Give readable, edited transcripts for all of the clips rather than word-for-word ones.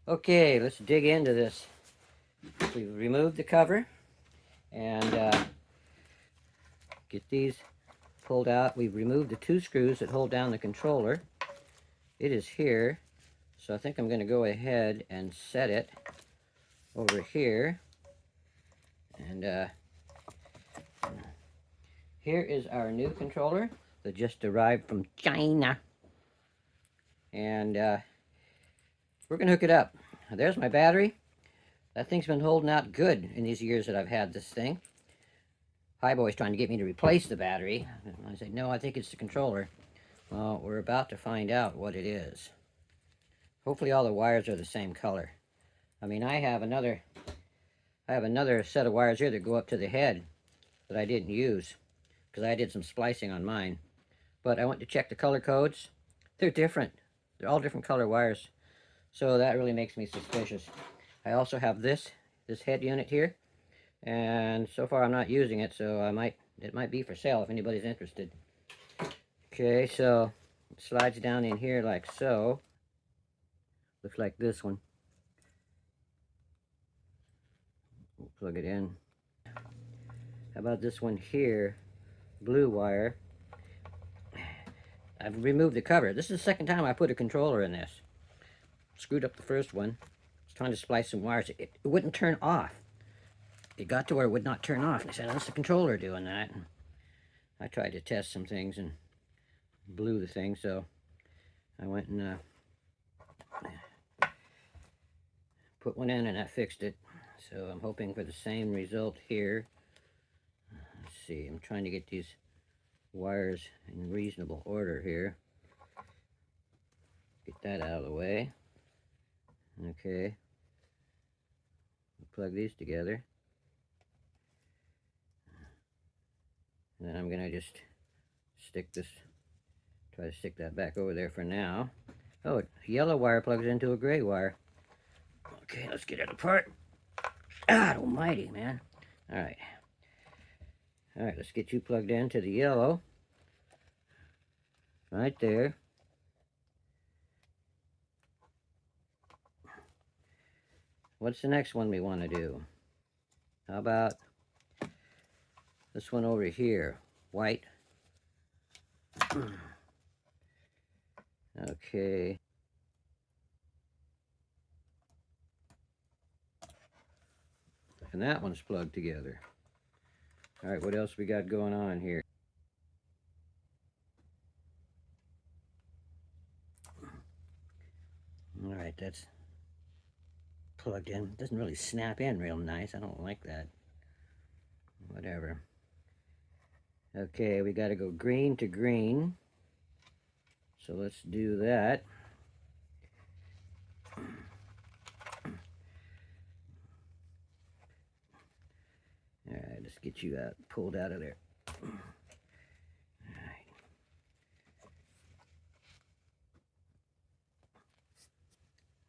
Okay, let's dig into this. We've removed the cover and get these pulled out. We've removed the two screws that hold down the controller. It is here, so I think I'm going to go ahead and set it over here. And here is our new controller that just arrived from China. And we're going to hook it up. There's my battery. That thing's been holding out good in these years that I've had this thing. HiBoy's trying to get me to replace the battery. I said, no, I think it's the controller. Well, we're about to find out what it is. Hopefully all the wires are the same color. I mean, I have another set of wires here that go up to the head that I didn't use because I did some splicing on mine. But I went to check the color codes. They're different. They're all different color wires. So that really makes me suspicious. I also have this head unit here. And so far I'm not using it, so it might be for sale if anybody's interested. Okay, so it slides down in here like so. Looks like this one. We'll plug it in. How about this one here? Blue wire. I've removed the cover. This is the second time I put a controller in this. Screwed up the first one. I was trying to splice some wires. It wouldn't turn off. It got to where it would not turn off. And I said, that's the controller doing that. And I tried to test some things and blew the thing, so I went and put one in and that fixed it. So I'm hoping for the same result here. Let's see, I'm trying to get these wires in reasonable order here. Get that out of the way. Okay. Plug these together. And then I'm going to just try to stick that back over there for now. Oh, a yellow wire plugs into a gray wire. Okay, let's get it apart. God almighty, man. All right, let's get you plugged into the yellow. Right there. What's the next one we want to do? How about this one over here? White. Okay. And that one's plugged together. All right, what else we got going on here? All right, that's plugged in. It doesn't really snap in real nice. I don't like that. Whatever. Okay, we got to go green to green. So let's do that. All right, let's get you pulled out of there. All right.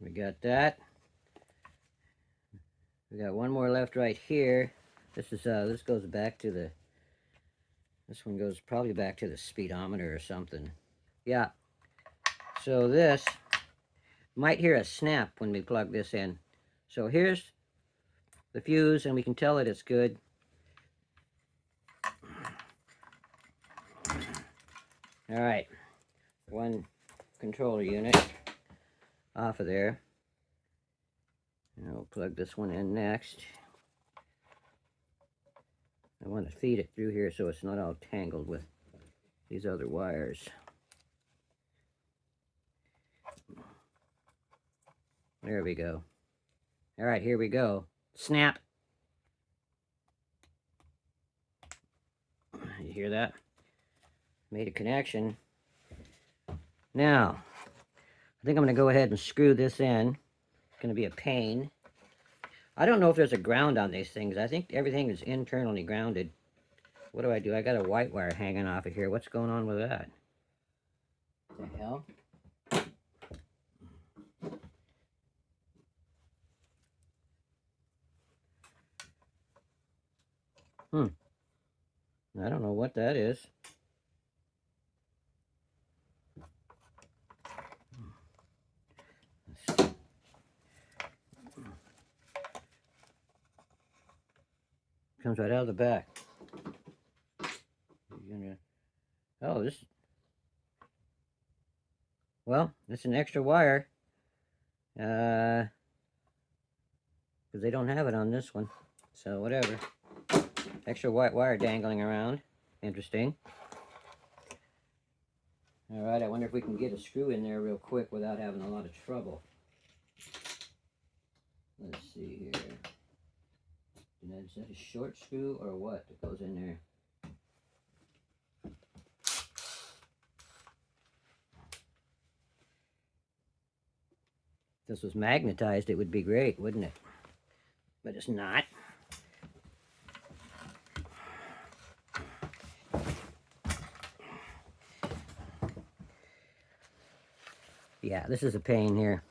We got that. We got one more left right here. This goes back to the. This one goes probably back to the speedometer or something. Yeah. So this might hear a snap when we plug this in. So here's the fuse, and we can tell that it's good. All right, one controller unit off of there. And I'll plug this one in next. I want to feed it through here so it's not all tangled with these other wires. There we go. All right, here we go. Snap. You hear that? Made a connection. Now, I think I'm going to go ahead and screw this in. It's going to be a pain. I don't know if there's a ground on these things. I think everything is internally grounded. What do? I got a white wire hanging off of here. What's going on with that? What the hell? I don't know what that is. comes right out of the back. Oh, this. Well, it's an extra wire. Because they don't have it on this one. So whatever. Extra white wire dangling around. Interesting. Alright, I wonder if we can get a screw in there real quick without having a lot of trouble. Let's see here. Is that a short screw or what that goes in there? If this was magnetized, it would be great, wouldn't it? But it's not. Yeah, this is a pain here.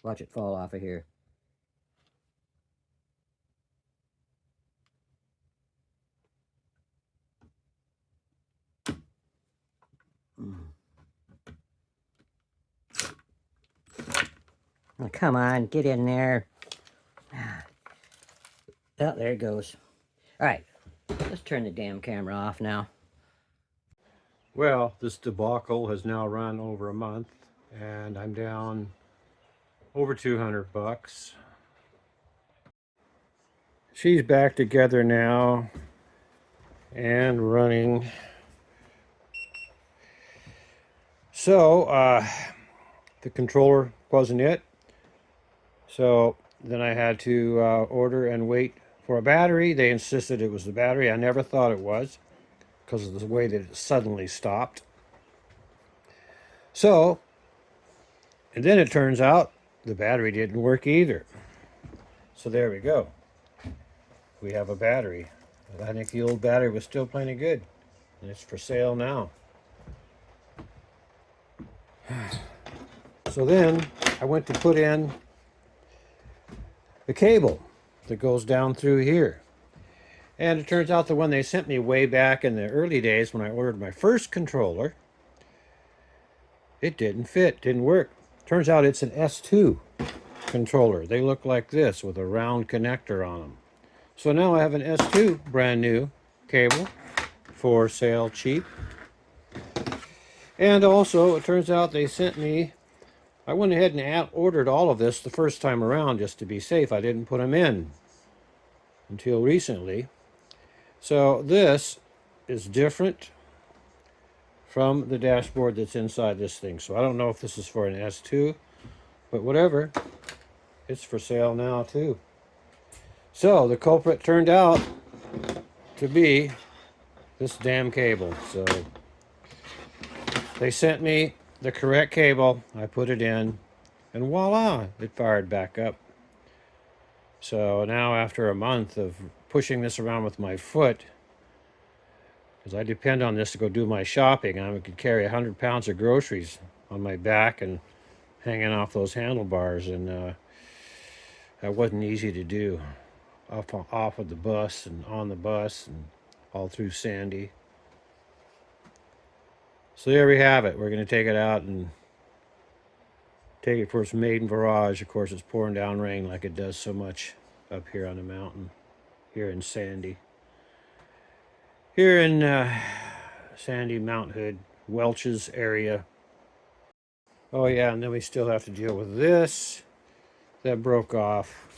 Watch it fall off of here. Oh, come on, get in there. Oh, there it goes. All right, let's turn the damn camera off now. Well, this debacle has now run over a month, and I'm down over 200 bucks. She's back together now and running. So, the controller wasn't it. So then I had to order and wait for a battery. They insisted it was the battery. I never thought it was because of the way that it suddenly stopped. So, and then it turns out the battery didn't work either. So there we go. We have a battery. I think the old battery was still plenty good. And it's for sale now. So then I went to put in the cable that goes down through here. And it turns out the one they sent me way back in the early days when I ordered my first controller, it didn't fit, didn't work. Turns out it's an S2 controller. They look like this with a round connector on them. So now I have an S2 brand new cable for sale cheap. And also it turns out they sent me, I went ahead and ordered all of this the first time around just to be safe. I didn't put them in until recently. So this is different from the dashboard that's inside this thing. So I don't know if this is for an S2, but whatever. It's for sale now too. So the culprit turned out to be this damn cable. So they sent me the correct cable. I put it in and voila, it fired back up. So now after a month of pushing this around with my foot, because I depend on this to go do my shopping, I could carry 100 pounds of groceries on my back and hanging off those handlebars, and that wasn't easy to do. Off of the bus and on the bus and all through Sandy. So there we have it. We're going to take it out and take it for its maiden voyage. Of course, it's pouring down rain like it does so much up here on the mountain, here in Sandy. Here in Sandy, Mount Hood, Welch's area. Oh yeah, and then we still have to deal with this. That broke off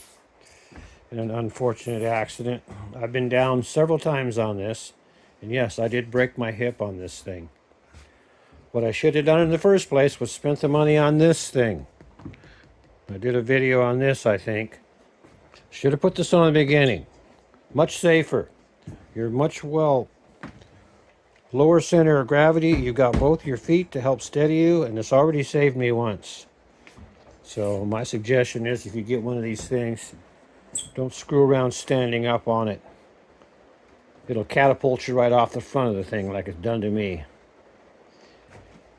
in an unfortunate accident. I've been down several times on this, and yes, I did break my hip on this thing. What I should have done in the first place was spent the money on this thing. I did a video on this, I think. Should have put this on the beginning. Much safer. You're much lower center of gravity. You've got both your feet to help steady you, and this already saved me once. So my suggestion is, if you get one of these things, don't screw around standing up on it. It'll catapult you right off the front of the thing like it's done to me.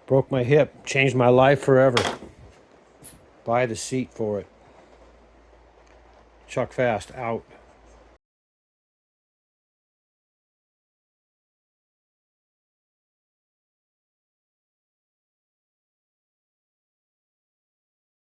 Broke my hip, changed my life forever. Buy the seat for it. Chuck Fasst out.